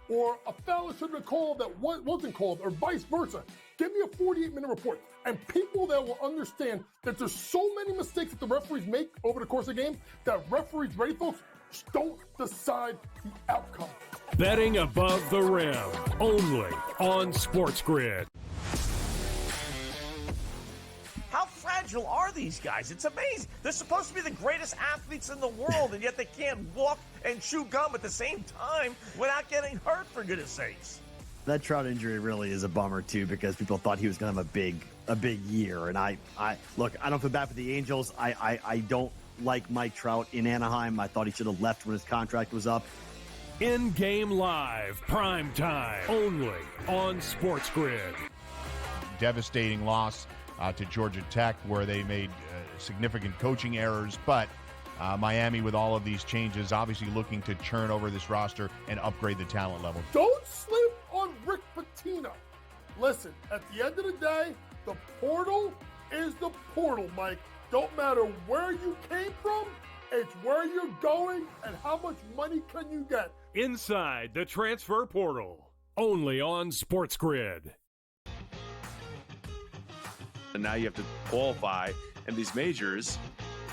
or a foul should have been called that wasn't called, or vice versa. Give me a 48-minute report. And people that will understand that there's so many mistakes that the referees make over the course of the game that referees, ready folks, don't decide the outcome. Betting above the rim, only on SportsGrid. How fragile are these guys? It's amazing. They're supposed to be the greatest athletes in the world, and yet they can't walk and chew gum at the same time without getting hurt, for goodness sakes. That Trout injury really is a bummer, too, because people thought he was going to have a big year. And I look, I don't feel bad for the Angels. I don't like Mike Trout in Anaheim. I thought he should have left when his contract was up. In-game live, prime time, only on SportsGrid. Devastating loss to Georgia Tech, where they made significant coaching errors, but Miami, with all of these changes, obviously looking to churn over this roster and upgrade the talent level. Don't sleep on Rick Pitino. Listen, at the end of the day, the portal is the portal, Mike. Don't matter where you came from, it's where you're going and how much money can you get. Inside the transfer portal, only on SportsGrid. And now you have to qualify in these majors.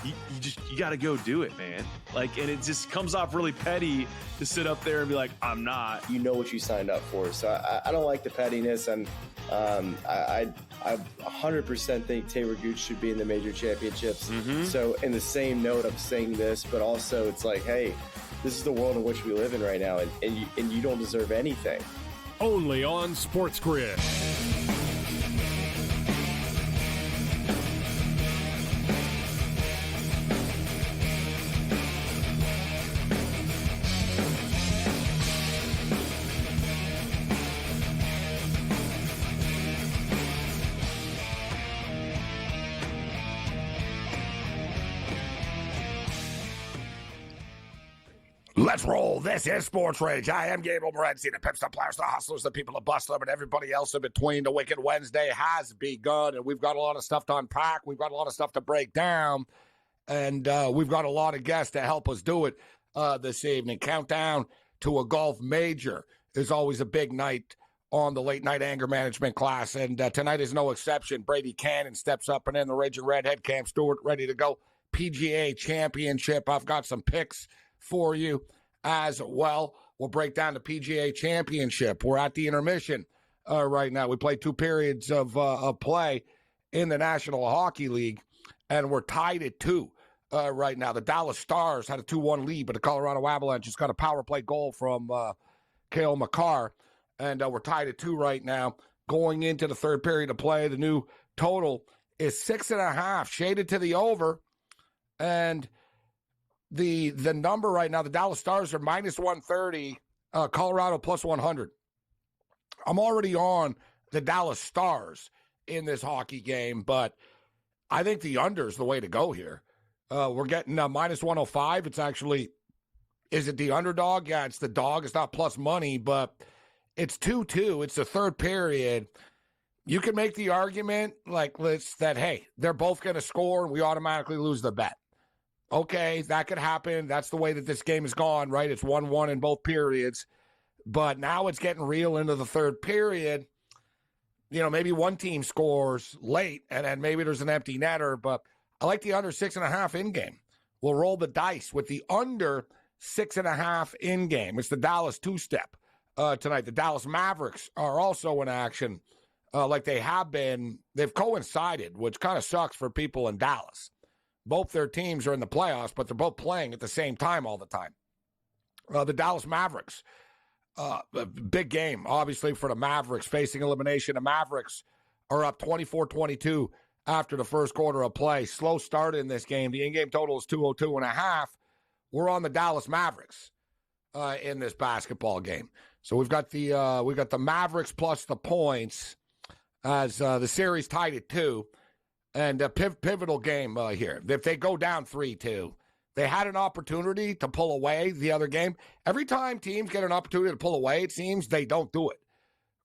You got to go do it, man. Like, and it just comes off really petty to sit up there and be like, I'm not. You know what you signed up for. So I don't like the pettiness. And I 100% think Taylor Gooch should be in the major championships. Mm-hmm. So in the same note, I'm saying this, but also it's like, hey, this is the world in which we live in right now. And you don't deserve anything. Only on SportsGrid. Let's roll. This is SportsRage. I am Gabriel Morency, the pimps, the players, the hustlers, the people that bust them, and everybody else in between. The Wicked Wednesday has begun, and we've got a lot of stuff to unpack. We've got a lot of stuff to break down, and we've got a lot of guests to help us do it this evening. Countdown to a golf major is always a big night on the late-night anger management class, and tonight is no exception. Brady Cannon steps up and in the Raging Redhead, Cam Stewart ready to go. PGA Championship. I've got some picks for you as well. We'll break down the PGA Championship. We're at the intermission right now. We played 2 periods of play in the National Hockey League, and we're tied at 2 right now. The Dallas Stars had a 2-1 lead, but the Colorado Avalanche just got a power play goal from Cale Makar, and we're tied at 2 right now. Going into the 3rd period of play, the new total is 6.5, shaded to the over, and the number right now, the Dallas Stars are minus 130, Colorado plus 100. I'm already on the Dallas Stars in this hockey game, but I think the under is the way to go here. We're getting minus 105. It's actually, is it the underdog? Yeah, it's the dog. It's not plus money, but it's 2-2. It's the 3rd period. You can make the argument that, hey, they're both going to score and we automatically lose the bet. Okay, that could happen. That's the way that this game has gone, right? It's 1-1 in both periods. But now it's getting real into the 3rd period. You know, maybe one team scores late, and then maybe there's an empty netter. But I like the under 6.5 in-game. We'll roll the dice with the under 6.5 in-game. It's the Dallas 2-step tonight. The Dallas Mavericks are also in action like they have been. They've coincided, which kind of sucks for people in Dallas. Both their teams are in the playoffs, but they're both playing at the same time all the time. The Dallas Mavericks, big game, obviously, for the Mavericks, facing elimination. The Mavericks are up 24-22 after the first quarter of play. Slow start in this game. The in-game total is 202.5. We're on the Dallas Mavericks in this basketball game. So we've got the Mavericks plus the points as the series tied at 2. And a pivotal game here. If they go down 3-2, they had an opportunity to pull away the other game. Every time teams get an opportunity to pull away, it seems they don't do it,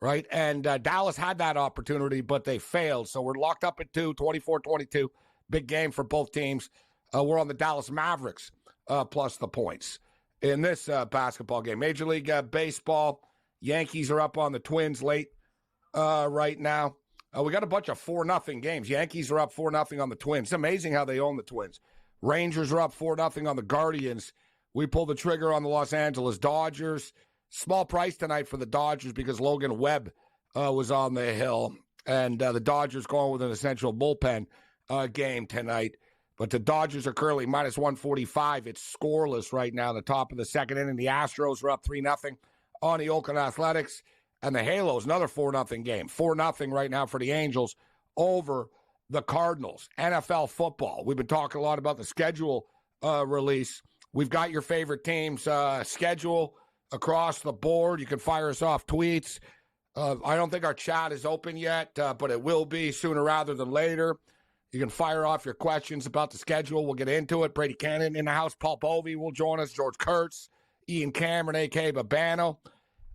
right? And Dallas had that opportunity, but they failed. So we're locked up at 2, 24-22. Big game for both teams. We're on the Dallas Mavericks plus the points in this basketball game. Major League Baseball, Yankees are up on the Twins late right now. We got a bunch of 4-0 games. Yankees are up 4-0 on the Twins. It's amazing how they own the Twins. Rangers are up 4-0 on the Guardians. We pulled the trigger on the Los Angeles Dodgers. Small price tonight for the Dodgers because Logan Webb was on the hill. And the Dodgers going with an essential bullpen game tonight. But the Dodgers are currently minus 145. It's scoreless right now in the top of the second inning. The Astros are up 3-0 on the Oakland Athletics. And the Halos, another 4-0 game. 4-0 right now for the Angels over the Cardinals. NFL football. We've been talking a lot about the schedule release. We've got your favorite team's schedule across the board. You can fire us off tweets. I don't think our chat is open yet, but it will be sooner rather than later. You can fire off your questions about the schedule. We'll get into it. Brady Cannon in the house. Paul Povey will join us. George Kurtz, Ian Cameron, A.K. Babano.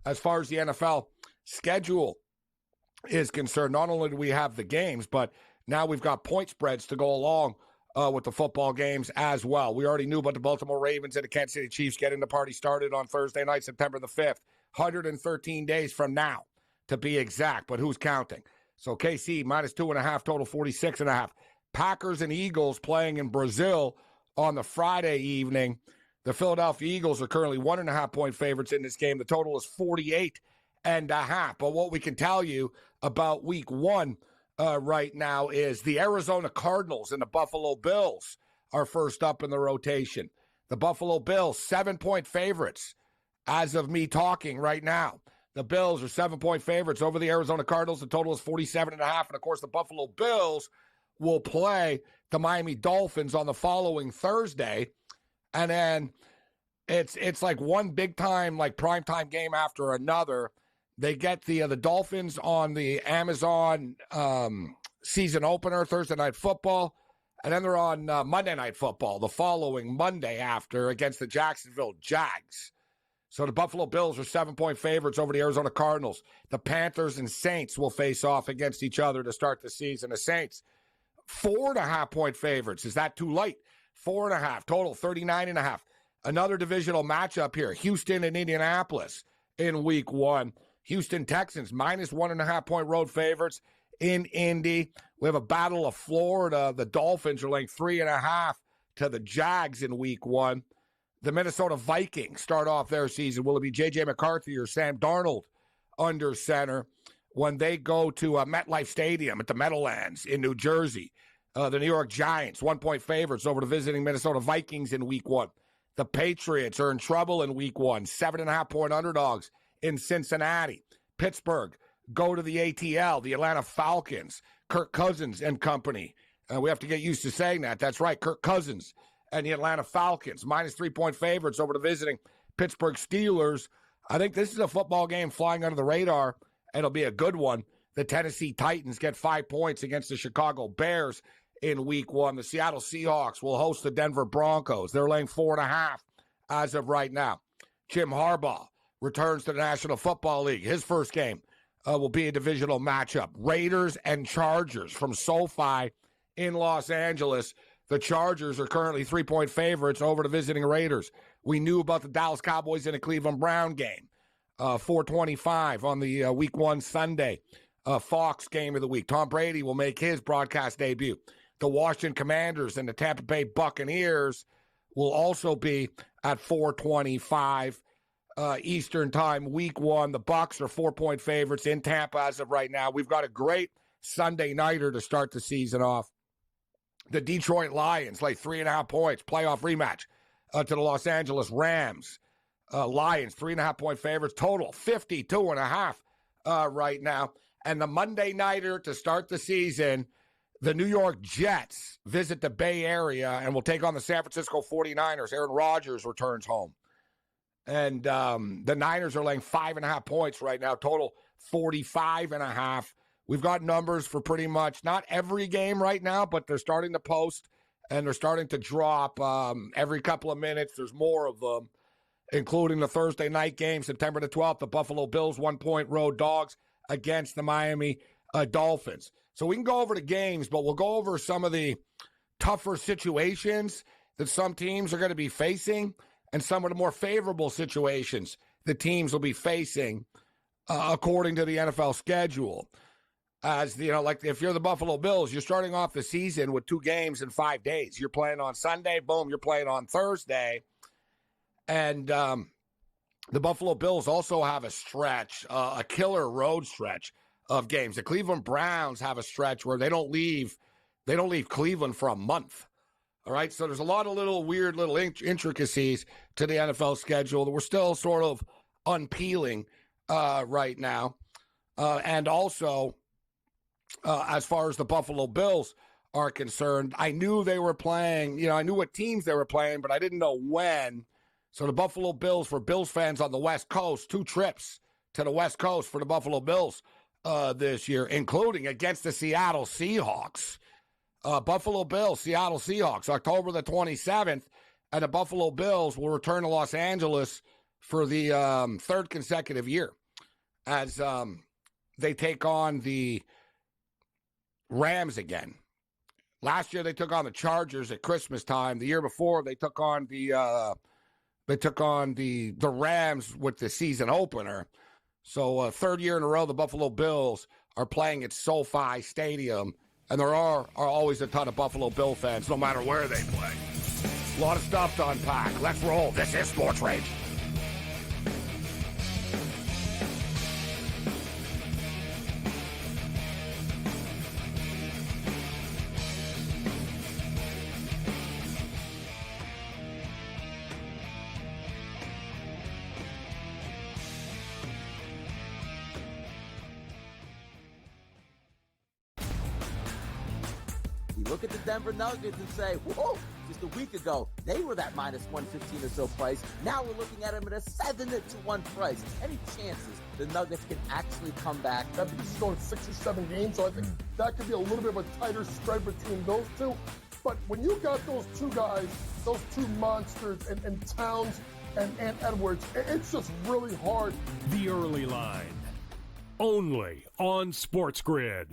As far as the NFL schedule is concerned, not only do we have the games, but now we've got point spreads to go along with the football games as well. We already knew about the Baltimore Ravens and the Kansas City Chiefs getting the party started on Thursday night, September the 5th. 113 days from now, to be exact, but who's counting? So KC, minus 2.5, total 46.5. Packers and Eagles playing in Brazil on the Friday evening. The Philadelphia Eagles are currently 1.5-point favorites in this game. The total is 48.5. But what we can tell you about week one right now is the Arizona Cardinals and the Buffalo Bills are first up in the rotation. The Buffalo Bills, 7-point favorites as of me talking right now. The Bills are 7-point favorites over the Arizona Cardinals. The total is 47.5. And, of course, the Buffalo Bills will play the Miami Dolphins on the following Thursday. And then it's like one big-time, like primetime game after another. They get the Dolphins on the Amazon season opener, Thursday Night Football. And then they're on Monday Night Football the following Monday after against the Jacksonville Jags. So the Buffalo Bills are 7-point favorites over the Arizona Cardinals. The Panthers and Saints will face off against each other to start the season. The Saints, 4.5-point favorites. Is that too late? 4.5, total 39.5. Another divisional matchup here, Houston and Indianapolis in week one. Houston Texans, minus 1.5-point road favorites in Indy. We have a battle of Florida. The Dolphins are laying 3.5 to the Jags in week one. The Minnesota Vikings start off their season. Will it be J.J. McCarthy or Sam Darnold under center when they go to MetLife Stadium at the Meadowlands in New Jersey? The New York Giants, 1-point favorites over the visiting Minnesota Vikings in week one. The Patriots are in trouble in week one, 7.5-point underdogs in Cincinnati. Pittsburgh go to the ATL, the Atlanta Falcons, Kirk Cousins and company. We have to get used to saying that. That's right, Kirk Cousins and the Atlanta Falcons, minus 3-point favorites over the visiting Pittsburgh Steelers. I think this is a football game flying under the radar, and it'll be a good one. The Tennessee Titans get 5 points against the Chicago Bears in week one. The Seattle Seahawks will host the Denver Broncos. They're laying 4.5 as of right now. Jim Harbaugh returns to the National Football League. His first game will be a divisional matchup. Raiders and Chargers from SoFi in Los Angeles. The Chargers are currently 3-point favorites over the visiting Raiders. We knew about the Dallas Cowboys in a Cleveland Brown game. 4:25 on the week one Sunday. Fox game of the week. Tom Brady will make his broadcast debut. The Washington Commanders and the Tampa Bay Buccaneers will also be at 4:25 Eastern time. Week one, the Bucs are 4-point favorites in Tampa as of right now. We've got a great Sunday nighter to start the season off. The Detroit Lions lay 3.5 points, playoff rematch to the Los Angeles Rams. Lions, 3.5-point favorites, total 52.5 right now. And the Monday nighter to start the season, the New York Jets visit the Bay Area and will take on the San Francisco 49ers. Aaron Rodgers returns home. And the Niners are laying 5.5 points right now, total 45.5. We've got numbers for pretty much not every game right now, but they're starting to post and they're starting to drop every couple of minutes. There's more of them, including the Thursday night game, September the 12th, the Buffalo Bills 1-point road dogs against the Miami Dolphins. So we can go over the games, but we'll go over some of the tougher situations that some teams are going to be facing and some of the more favorable situations the teams will be facing according to the NFL schedule. As you know, like if you're the Buffalo Bills, you're starting off the season with 2 games in 5 days. You're playing on Sunday, boom, you're playing on Thursday. And the Buffalo Bills also have a stretch, a killer road stretch of games. The Cleveland Browns have a stretch where they don't leave Cleveland for a month. All right, so there's a lot of weird little intricacies to the NFL schedule that we're still sort of unpeeling right now. And also, as far as the Buffalo Bills are concerned, I knew they were playing, I knew what teams they were playing, but I didn't know when. So the Buffalo Bills, for Bills fans on the West Coast, 2 trips to the West Coast for the Buffalo Bills this year, including against the Seattle Seahawks. Buffalo Bills, Seattle Seahawks, October the 27th, and the Buffalo Bills will return to Los Angeles for the 3rd consecutive year as they take on the Rams again. Last year they took on the Chargers at Christmas time. The year before they took on the Rams with the season opener. So 3rd year in a row the Buffalo Bills are playing at SoFi Stadium, and there are always a ton of Buffalo Bill fans no matter where they play. A lot of stuff to unpack. Let's roll. This is Sports Rage. Look at the Denver Nuggets and say, whoa, just a week ago, they were that minus 115 or so price. Now we're looking at them at a 7-1 price. Any chances the Nuggets can actually come back? That because it's going 6 or 7 games, so I think that could be a little bit of a tighter spread between those two. But when you got those 2 guys, those 2 monsters, and Towns and Edwards, it's just really hard. The early line, only on SportsGrid.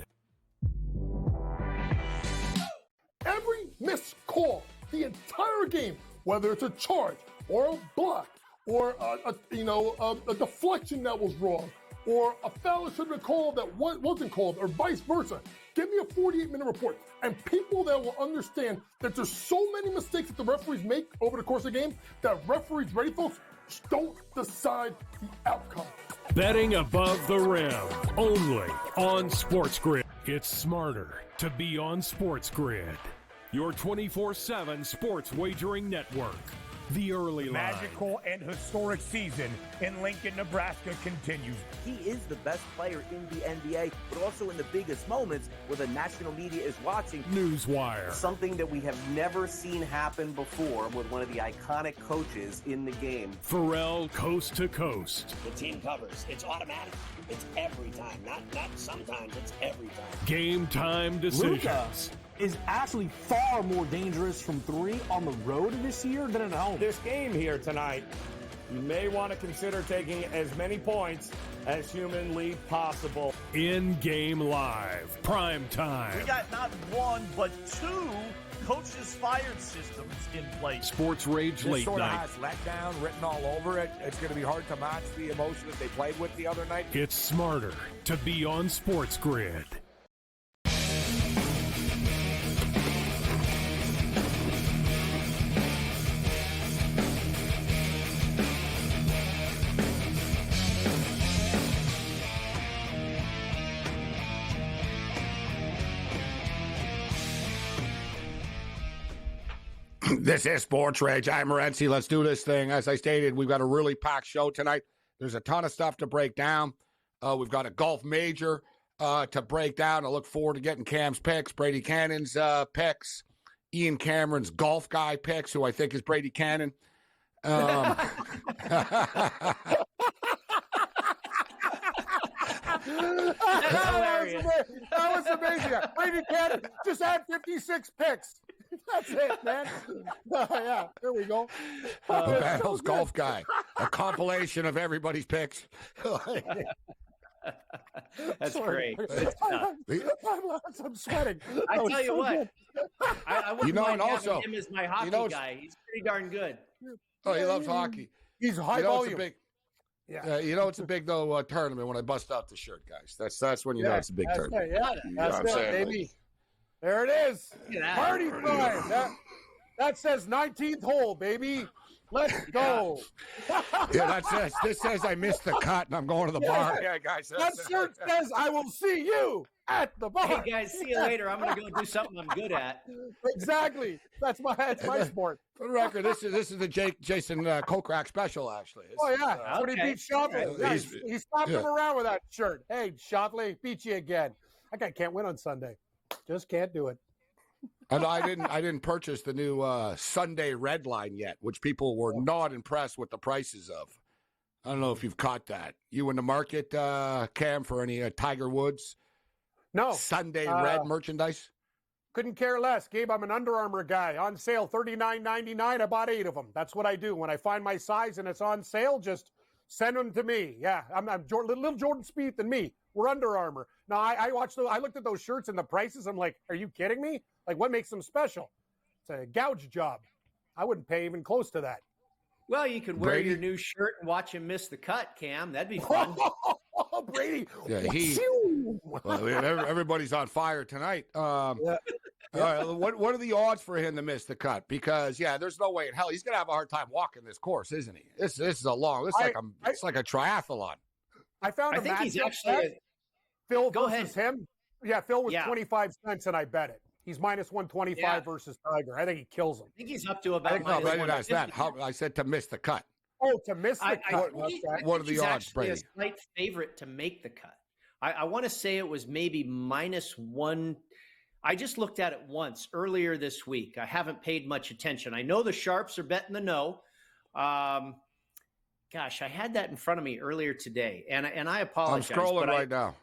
Every missed call, the entire game, whether it's a charge or a block or a deflection that was wrong or a foul that should have been called that wasn't called or vice versa, give me a 48-minute report. And people that will understand that there's so many mistakes that the referees make over the course of the game that referees, ready folks, don't decide the outcome. Betting above the rim, only on SportsGrid. It's smarter to be on SportsGrid, your 24/7 sports wagering network. The early line. Magical and historic season in Lincoln, Nebraska continues. He is the best player in the NBA, but also in the biggest moments where the national media is watching. Newswire. Something that we have never seen happen before with one of the iconic coaches in the game. Pharrell, coast to coast. The team covers. It's automatic. It's every time. Not sometimes. It's every time. Game time decisions. Luka is actually far more dangerous from 3 on the road this year than at home. This game here tonight, you may want to consider taking as many points as humanly possible. In-game live, prime time. We got not 1, but 2 coaches fired systems in place. SportsRage late sort night. of has letdown written all over it. It's going to be hard to match the emotion that they played with the other night. It's smarter to be on SportsGrid. This is Sports Rage. I'm Morency. Let's do this thing. As I stated, we've got a really packed show tonight. There's a ton of stuff to break down. We've got a golf major to break down. I look forward to getting Cam's picks, Brady Cannon's picks, Ian Cameron's golf guy picks, who I think is Brady Cannon. That was amazing. Brady Cannon just had 56 picks. That's it, man. Yeah, there we go. The Battles so golf guy. A compilation of everybody's picks. That's great. I'm sweating. I tell you what. I wouldn't mind and also, having him as my hockey guy. He's pretty darn good. Oh, he loves hockey. He's high volume. Yeah, it's a big tournament when I bust out the shirt, guys. That's when you know it's a big tournament. That's it, baby. There it is. Party time. That says 19th hole, baby. Let's go. That says this says I missed the cut and I'm going to the bar. Yeah, guys. That shirt says I will see you at the bar. Hey guys, see you later. I'm gonna go do something I'm good at. Exactly. That's my sport. For the record, this is the Jason Kokrak special, actually. That's what he beat Shotley. Yeah, he stopped him around with that shirt. Hey, Shotley, beat you again. That guy can't win on Sunday. Just can't do it. And I didn't purchase the new Sunday red line yet, which people were not impressed with the prices of. I don't know if you've caught that. You in the market, Cam, for any Tiger Woods? No. Sunday red merchandise? Couldn't care less. Gabe, I'm an Under Armour guy. On sale, $39.99. I bought 8 of them. That's what I do. When I find my size and it's on sale, just send them to me. Yeah, I'm little Jordan Spieth than me. We're Under Armour. Now, I looked at those shirts and the prices. I'm like, are you kidding me? Like, what makes them special? It's a gouge job. I wouldn't pay even close to that. Well, you could wear your new shirt and watch him miss the cut, Cam. That'd be fun. Oh, Brady. Yeah, everybody's on fire tonight. All right, what are the odds for him to miss the cut? Because there's no way in hell he's gonna have a hard time walking this course, isn't he? This is a long. It's like a triathlon. I think he's actually. Phil go versus ahead. him. Yeah, Phil was 25 cents, and I bet it. He's minus 125 versus Tiger. I think he kills him. I think he's up to about. I didn't ask that. I said to miss the cut. Oh, to miss the cut. What are the odds, Brady? He's a slight favorite to make the cut. I want to say it was maybe -1. I just looked at it once earlier this week. I haven't paid much attention. I know the sharps are betting the no. Gosh, I had that in front of me earlier today, and I apologize. I'm scrolling right now.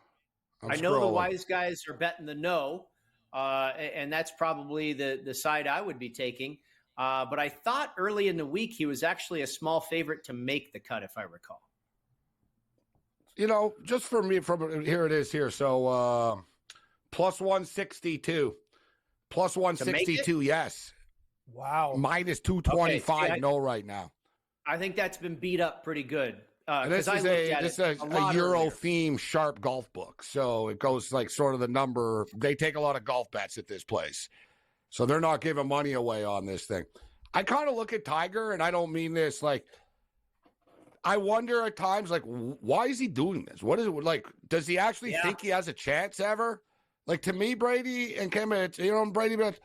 I know the wise guys are betting the no, and that's probably the side I would be taking. But I thought early in the week he was actually a small favorite to make the cut, if I recall. Just for me, from here it is here. So plus 162. Plus 162, yes. Wow. Minus 225, no right now. I think that's been beat up pretty good. And this is a Euro theme sharp golf book. So it goes like sort of the number. They take a lot of golf bets at this place. So they're not giving money away on this thing. I kind of look at Tiger, and I don't mean this like, I wonder at times, like, why is he doing this? What is it like? Does he actually think he has a chance ever? Like, to me, Brady and Kim, Brady, but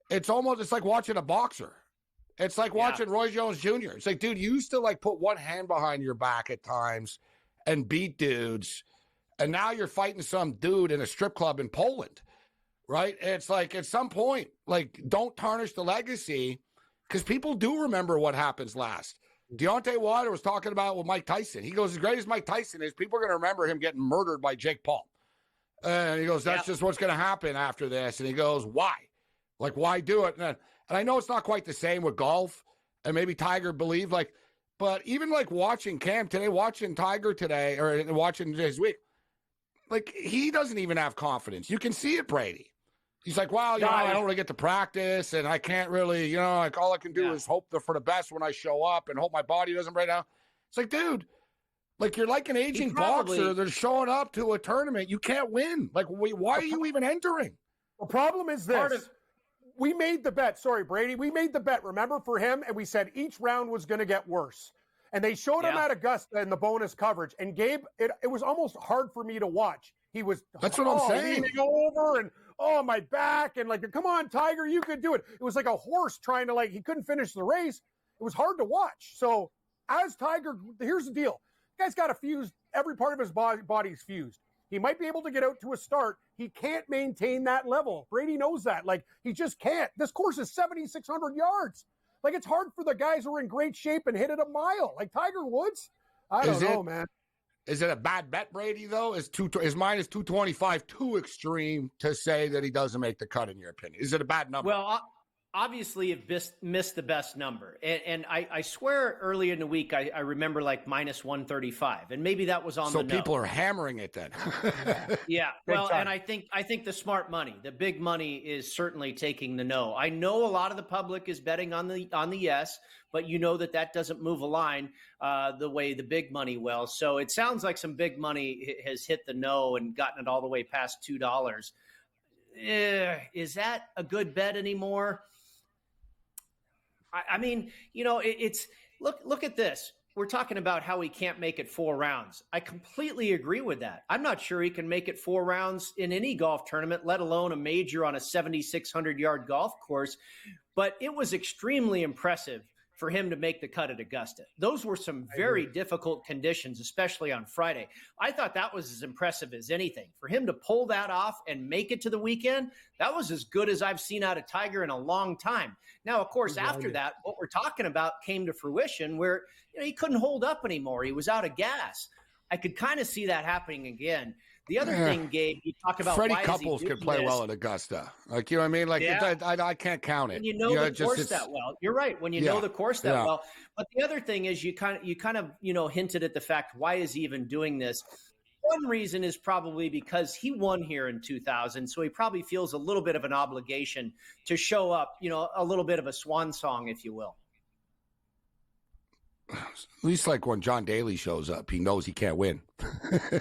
it's like watching a boxer. It's like watching Roy Jones Jr. It's like, dude, you used to like put one hand behind your back at times and beat dudes, and now you're fighting some dude in a strip club in Poland, right? It's like at some point, like, don't tarnish the legacy, because people do remember what happens last. Deontay Wilder was talking about with Mike Tyson. He goes, as great as Mike Tyson is, people are going to remember him getting murdered by Jake Paul. And he goes, that's just what's going to happen after this. And he goes, why? Like, why do it? And I know it's not quite the same with golf, and maybe Tiger believed, like, but even like watching Cam today, watching Tiger today, or watching this week, like, he doesn't even have confidence. You can see it, Brady. He's like, well, I don't really get to practice, and I can't really, like, all I can do is hope for the best when I show up and hope my body doesn't break down. It's like, dude, like, you're like an aging boxer that's showing up to a tournament. You can't win. Like, why are you even entering? The problem is this. We made the bet. Sorry, Brady. We made the bet, remember, for him, and we said each round was going to get worse. And they showed him at Augusta in the bonus coverage. And Gabe, it was almost hard for me to watch. He was that's what I'm saying. Leaning over and my back, and like, come on, Tiger, you could do it. It was like a horse trying to, like, he couldn't finish the race. It was hard to watch. So as Tiger, here's the deal. The guy's got a fused, every part of his body's fused. He might be able to get out to a start. He can't maintain that level. Brady knows that. Like, he just can't. This course is 7,600 yards. Like, it's hard for the guys who are in great shape and hit it a mile. Like Tiger Woods. I don't know, man. Is it a bad bet, Brady, though? Is minus 225 too extreme to say that he doesn't make the cut, in your opinion? Is it a bad number? Well, obviously you've missed the best number. And I swear early in the week, I remember like minus 135. And maybe that was on the So people are hammering it then. Yeah. Well, and I think the smart money, the big money is certainly taking the no. I know a lot of the public is betting on the yes, but you know that doesn't move a line the way the big money will. So it sounds like some big money has hit the no and gotten it all the way past $2. Is that a good bet anymore? I mean, it's look at this. We're talking about how he can't make it 4 rounds. I completely agree with that. I'm not sure he can make it 4 rounds in any golf tournament, let alone a major on a 7,600-yard golf course. But it was extremely impressive for him to make the cut at Augusta. Those were some very difficult conditions, especially on Friday. I thought that was as impressive as anything. For him to pull that off and make it to the weekend, that was as good as I've seen out of Tiger in a long time. Now, of course, after that, what we're talking about came to fruition where he couldn't hold up anymore. He was out of gas. I could kind of see that happening again. The other thing, Gabe, you talk about Freddie why Couples can play well at Augusta. Like, you know what I mean? Like, I can't count it. And you know the course that well. You're right. When you know the course that well. But the other thing is you kind of hinted at the fact, why is he even doing this? One reason is probably because he won here in 2000, so he probably feels a little bit of an obligation to show up, a little bit of a swan song, if you will. At least like when John Daly shows up, he knows he can't win.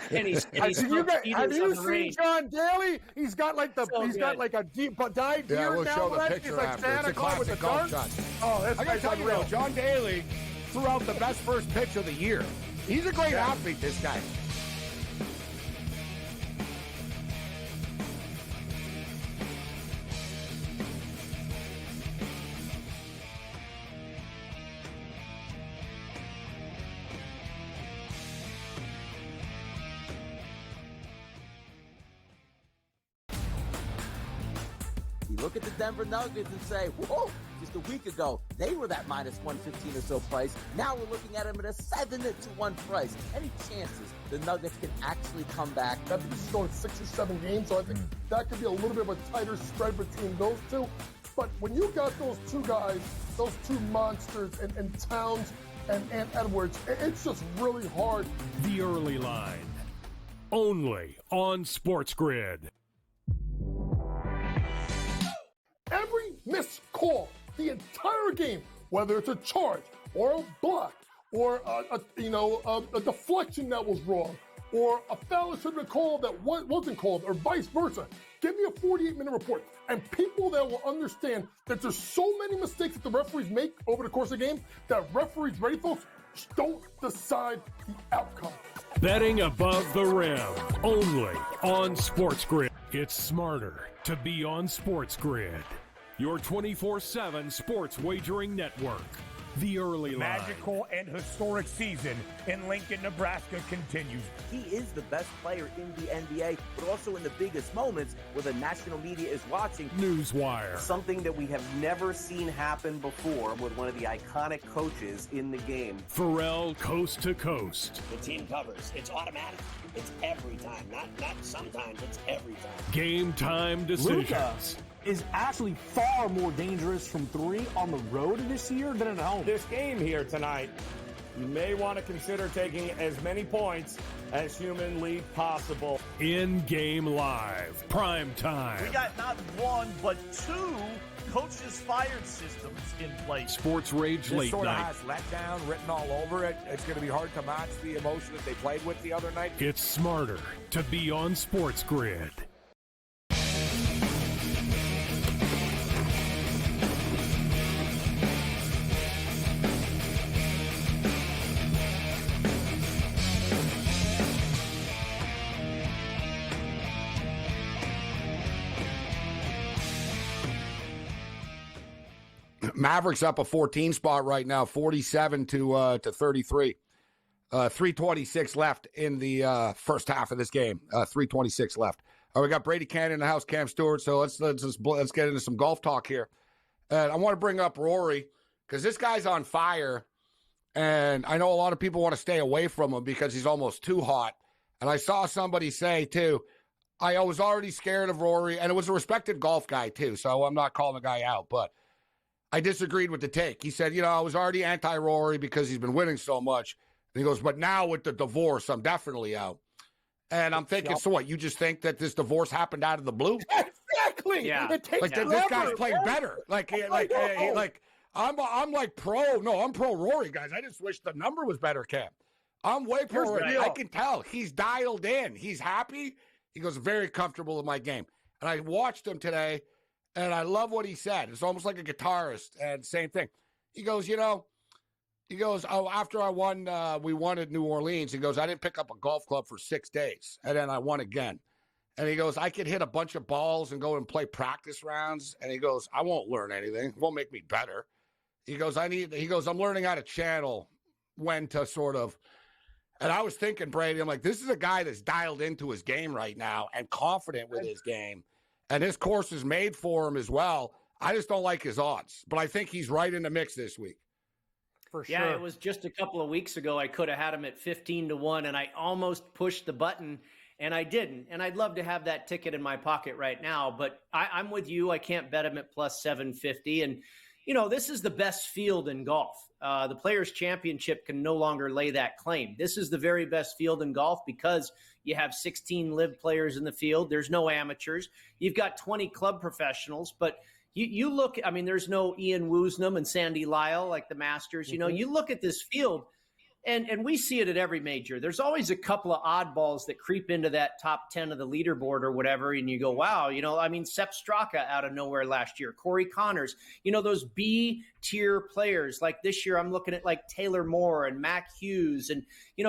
Have you seen John Daly? He's got like a deep dyed beard now. We'll show the picture He's like after. Santa It's a Claus with classic the golf darts. shot. Oh, that's I gotta tell you though, John Daly threw out the best first pitch of the year. He's a great athlete, this guy. Look at the Denver Nuggets and say, whoa, just a week ago, they were that minus 115 or so price. Now we're looking at them at a 7-1 price. Any chances the Nuggets can actually come back? I think this is going 6 or 7 games, so I think that could be a little bit of a tighter spread between those two. But when you got those two guys, those two monsters, and Towns and Edwards, it's just really hard. The early line, only on SportsGrid. Every missed call, the entire game, whether it's a charge or a block or a deflection that was wrong or a foul that should have been called that wasn't called or vice versa. Give me a 48-minute report. And people that will understand that there's so many mistakes that the referees make over the course of the game that referees, ready folks, don't decide the outcome. Betting above the rim, only on SportsGrid. It's smarter to be on SportsGrid, your 24/7 sports wagering network. The early line. Magical and historic season in Lincoln, Nebraska continues. He is the best player in the NBA, but also in the biggest moments where the national media is watching. Newswire. Something that we have never seen happen before with one of the iconic coaches in the game. Pharrell, coast to coast. The team covers. It's automatic. It's every time. Not sometimes. It's every time. Game time decisions. Luka is actually far more dangerous from 3 on the road this year than at home. This game here tonight, you may want to consider taking as many points as humanly possible. In-game live, prime time. We got not one, but 2 coaches fired systems in place. SportsRage late This sort of night. has letdown written all over it. It's going to be hard to match the emotion that they played with the other night. It's smarter to be on SportsGrid. Mavericks up a 14 spot right now, 47 to 33. 3:26 left in the first half of this game. 3:26 left. We got Brady Cannon in the house, Cam Stewart. So let's get into some golf talk here. And I want to bring up Rory because this guy's on fire, and I know a lot of people want to stay away from him because he's almost too hot. And I saw somebody say too, I was already scared of Rory, and it was a respected golf guy too. So I'm not calling the guy out, but I disagreed with the take. He said, I was already anti-Rory because he's been winning so much. And he goes, but now with the divorce, I'm definitely out. And I'm thinking, so what? You just think that this divorce happened out of the blue? Exactly. Yeah. It takes this guy's playing better. I'm pro Rory, guys. I just wish the number was better, Cam. I'm way pro Rory. I can tell he's dialed in. He's happy. He goes, very comfortable with my game. And I watched him today, and I love what he said. It's almost like a guitarist, and same thing. He goes, after I won, we won at New Orleans. He goes, I didn't pick up a golf club for 6 days, and then I won again. And he goes, I could hit a bunch of balls and go and play practice rounds. And he goes, I won't learn anything. It won't make me better. He goes, I'm learning how to channel when to sort of. And I was thinking, Brady, I'm like, this is a guy that's dialed into his game right now and confident with his game. And this course is made for him as well. I just don't like his odds. But I think he's right in the mix this week. For sure. Yeah, it was just a couple of weeks ago. I could have had him at 15-1, and I almost pushed the button, and I didn't. And I'd love to have that ticket in my pocket right now. But I'm with you. I can't bet him at plus 750. And, this is the best field in golf. The Players' Championship can no longer lay that claim. This is the very best field in golf because you have 16 live players in the field. There's no amateurs. You've got 20 club professionals. But you look, there's no Ian Woosnam and Sandy Lyle like the Masters. You look at this field, and we see it at every major. There's always a couple of oddballs that creep into that top 10 of the leaderboard or whatever, and you go, wow, Sepp Straka out of nowhere last year, Corey Connors, those B-tier players. Like this year, I'm looking at like Taylor Moore and Mac Hughes, and,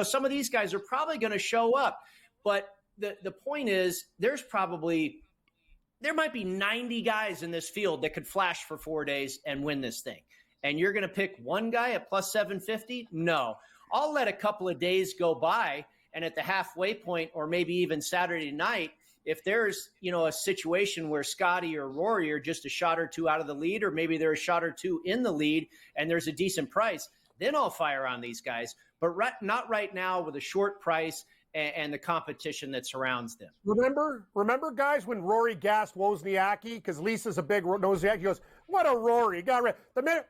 some of these guys are probably going to show up. But the point is, there might be 90 guys in this field that could flash for 4 days and win this thing. And you're going to pick one guy at plus 750? No. I'll let a couple of days go by, and at the halfway point or maybe even Saturday night, if there's, a situation where Scotty or Rory are just a shot or two out of the lead, or maybe they're a shot or two in the lead and there's a decent price, then I'll fire on these guys. But not right now with a short price and the competition that surrounds them. Remember, guys, when Rory gassed Wozniacki, because Lisa's a big Wozniacki, he goes, what a Rory. The minute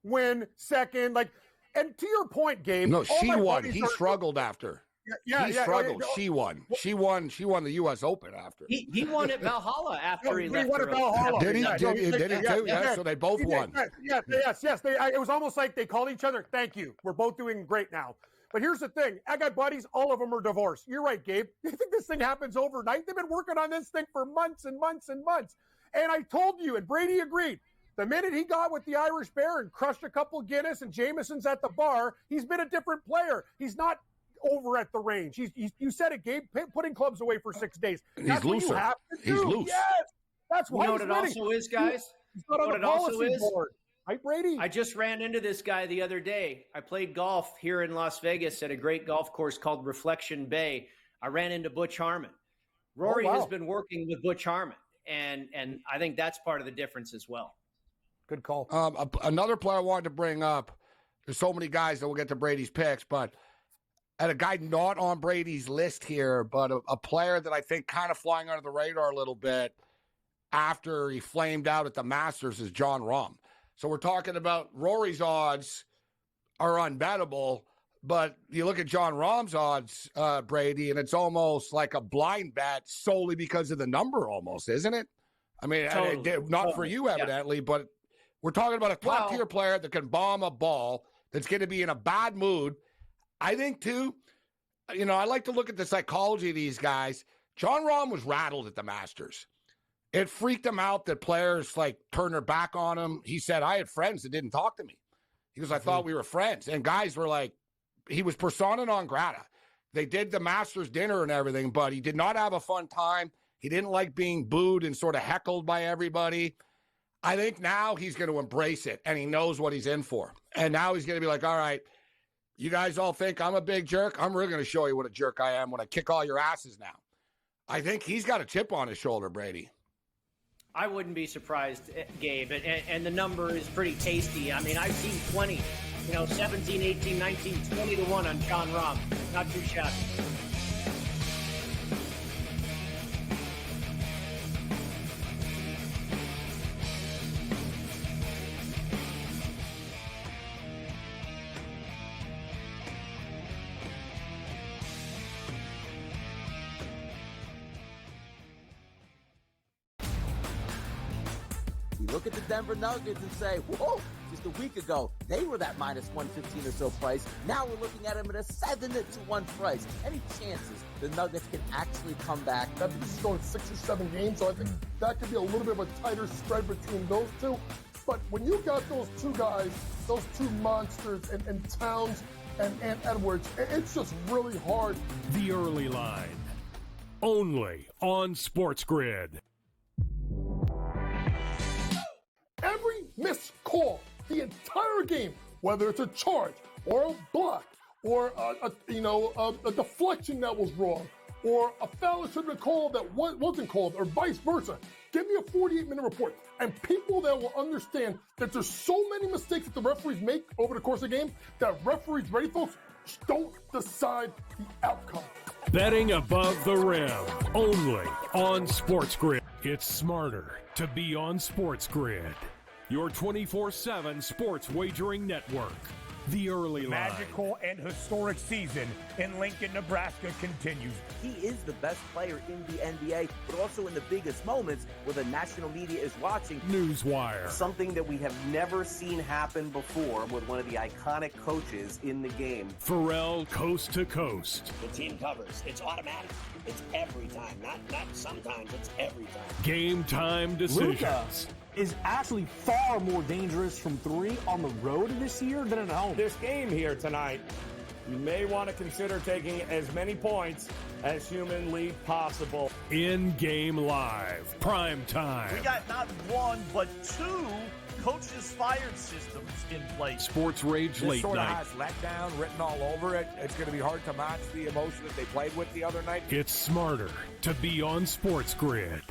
win, second, and to your point, Gabe. No, she won. He struggled after. He struggled. Yeah. She won. She won the U.S. Open after. He won at Valhalla after he left. He won at Valhalla. Did he too? Yeah, so they both won. Yes. It was almost like they called each other, thank you. We're both doing great now. But here's the thing. I got buddies. All of them are divorced. You're right, Gabe. You think this thing happens overnight? They've been working on this thing for months and months and months. And I told you, and Brady agreed, the minute he got with the Irish Bear and crushed a couple Guinness and Jameson's at the bar, he's been a different player. He's not over at the range. You said it, Gabe, putting clubs away for 6 days. That's he's looser. He's loose. Yes. That's why what it also is, guys? He's not on the policy board. Right, Brady? I just ran into this guy the other day. I played golf here in Las Vegas at a great golf course called Reflection Bay. I ran into Butch Harmon. Rory has been working with Butch Harmon, and I think that's part of the difference as well. Good call. Another player I wanted to bring up, there's so many guys that we'll get to Brady's picks, but and a guy not on Brady's list here, but a player that I think kind of flying under the radar a little bit after he flamed out at the Masters is Jon Rahm. So we're talking about Rory's odds are unbettable, but you look at Jon Rahm's odds, Brady, and it's almost like a blind bet solely because of the number almost, isn't it? Totally. Not for you, evidently, but we're talking about a top-tier player that can bomb a ball, that's going to be in a bad mood. I think, too, I like to look at the psychology of these guys. Jon Rahm was rattled at the Masters. It freaked him out that players turned their back on him. He said, I had friends that didn't talk to me. He goes, I thought we were friends. And guys were like, he was persona non grata. They did the Masters dinner and everything, but he did not have a fun time. He didn't like being booed and sort of heckled by everybody. I think now he's going to embrace it, and he knows what he's in for. And now he's going to be like, all right, you guys all think I'm a big jerk. I'm really going to show you what a jerk I am when I kick all your asses now. I think he's got a chip on his shoulder, Brady. I wouldn't be surprised, Gabe, and the number is pretty tasty. I've seen 20, 17, 18, 19, 20-1 on Jon Rahm. Not too shabby. look at the Denver Nuggets and say, whoa, just a week ago, they were that minus 115 or so price. Now we're looking at them at a 7-1 price. Any chances the Nuggets can actually come back? I think this is going 6 or 7 games, so I think that could be a little bit of a tighter spread between those two. But when you got those two guys, those two monsters, and Towns and Edwards, it's just really hard. The early line, only on SportsGrid. Every missed call, the entire game, whether it's a charge or a block or a deflection that was wrong or a foul that should have been called that wasn't called or vice versa. Give me a 48-minute report. And people that will understand that there's so many mistakes that the referees make over the course of the game that referees, ready folks, don't decide the outcome. Betting above the rim, only on SportsGrid. It's smarter to be on SportsGrid. Your 24/7 sports wagering network. The early line. Magical and historic season in Lincoln, Nebraska continues. He is the best player in the NBA, but also in the biggest moments where the national media is watching. Newswire. Something that we have never seen happen before with one of the iconic coaches in the game. Pharrell, coast to coast. The team covers. It's automatic. It's every time. Not sometimes. It's every time. Game time decisions. Luka is actually far more dangerous from 3 on the road this year than at home. This game here tonight, you may want to consider taking as many points as humanly possible. In-game live, prime time. We got not one, but 2 coaches fired systems in place. SportsRage This late sort of night. has letdown written all over it. It's going to be hard to match the emotion that they played with the other night. It's smarter to be on SportsGrid.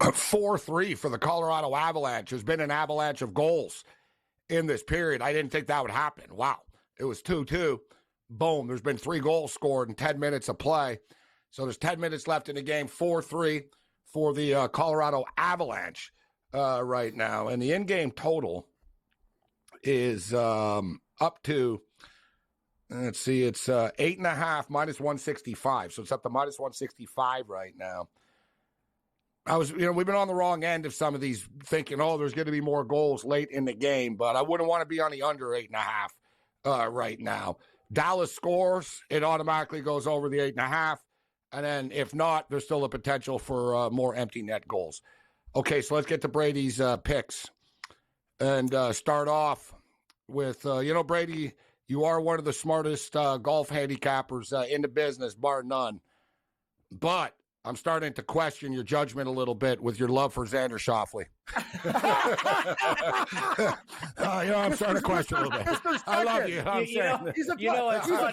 A 4-3 for the Colorado Avalanche. There's been an avalanche of goals in this period. I didn't think that would happen. Wow. It was 2-2. Boom. There's been 3 goals scored in 10 minutes of play. So there's 10 minutes left in the game. 4-3 for the Colorado Avalanche right now. And the in-game total is up to, let's see, it's 8.5 minus 165. So it's up to minus 165 right now. We've been on the wrong end of some of these thinking, there's going to be more goals late in the game, but I wouldn't want to be on the under 8.5 right now. Dallas scores, it automatically goes over the 8.5. And then if not, there's still a potential for more empty net goals. Okay, so let's get to Brady's picks and start off with, Brady, you are one of the smartest golf handicappers in the business, bar none. But I'm starting to question your judgment a little bit with your love for Xander Schauffele. I'm starting to question a little bit. I love you. He's a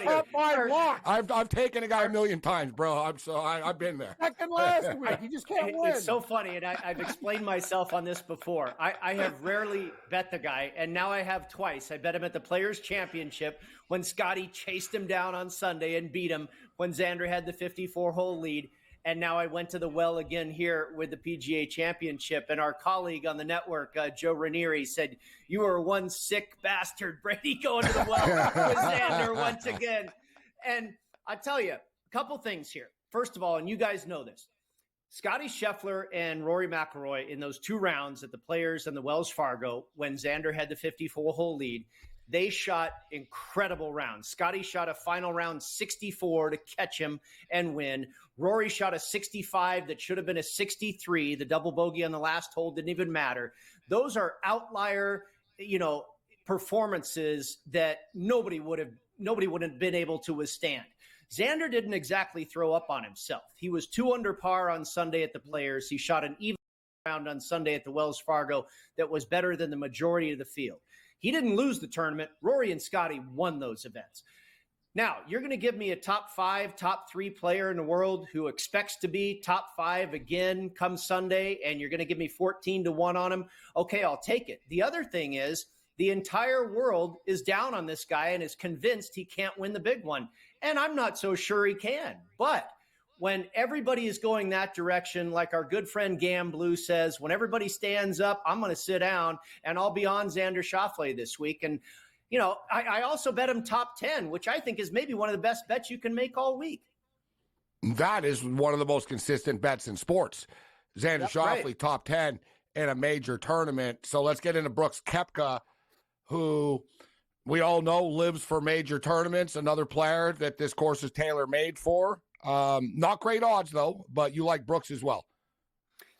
top 5 lock. I've taken a guy a million times, bro. I've been there. Second last week. You just can't win. It's so funny, and I've explained myself on this before. I have rarely bet the guy, and now I have twice. I bet him at the Players' Championship when Scotty chased him down on Sunday and beat him when Xander had the 54-hole lead. And now I went to the well again here with the PGA Championship. And our colleague on the network, Joe Ranieri, said, "You are one sick bastard, Brady, going to the well with Xander once again." And I tell you, a couple things here. First of all, and you guys know this, Scotty Scheffler and Rory McIlroy in those 2 rounds at the Players and the Wells Fargo when Xander had the 54-hole lead, they shot incredible rounds. Scotty shot a final round 64 to catch him and win. Rory shot a 65 that should have been a 63. The double bogey on the last hole didn't even matter. Those are outlier, performances that nobody would have been able to withstand. Xander didn't exactly throw up on himself. He was 2 under par on Sunday at the Players. He shot an even round on Sunday at the Wells Fargo that was better than the majority of the field. He didn't lose the tournament. Rory and Scotty won those events. Now, you're going to give me a top 5, top 3 player in the world who expects to be top 5 again come Sunday, and you're going to give me 14-1 on him. Okay, I'll take it. The other thing is the entire world is down on this guy and is convinced he can't win the big one. And I'm not so sure he can. But when everybody is going that direction, like our good friend Gam Blue says, when everybody stands up, I'm going to sit down and I'll be on Xander Schauffele this week. And, I also bet him top 10, which I think is maybe one of the best bets you can make all week. That is one of the most consistent bets in sports. Xander Schauffele, right. Top 10 in a major tournament. So let's get into Brooks Koepka, who we all know lives for major tournaments, another player that this course is tailor-made for. Not great odds, though, but you like Brooks as well.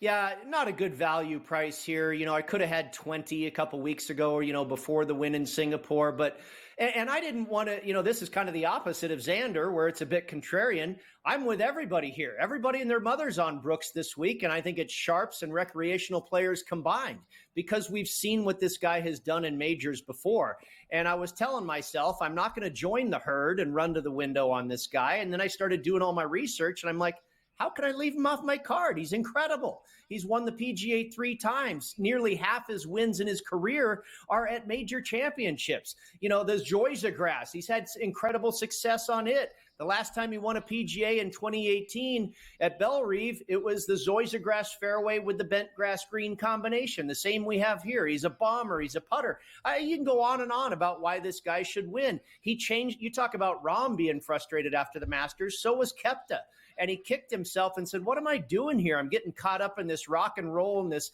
Yeah, not a good value price here. I could have had 20 a couple weeks ago or, before the win in Singapore. But, and I didn't want to, this is kind of the opposite of Xander, where it's a bit contrarian. I'm with everybody here. Everybody and their mother's on Brooks this week. And I think it's sharps and recreational players combined because we've seen what this guy has done in majors before. And I was telling myself, I'm not going to join the herd and run to the window on this guy. And then I started doing all my research and I'm like, how can I leave him off my card? He's incredible. He's won the PGA 3 times. Nearly half his wins in his career are at major championships. The Zoysia grass, he's had incredible success on it. The last time he won a PGA in 2018 at Bellerive, it was the Zoysia grass fairway with the bent grass green combination. The same we have here. He's a bomber. He's a putter. You can go on and on about why this guy should win. He changed. You talk about Rahm being frustrated after the Masters. So was Koepka. And he kicked himself and said, what am I doing here? I'm getting caught up in this rock and roll and this,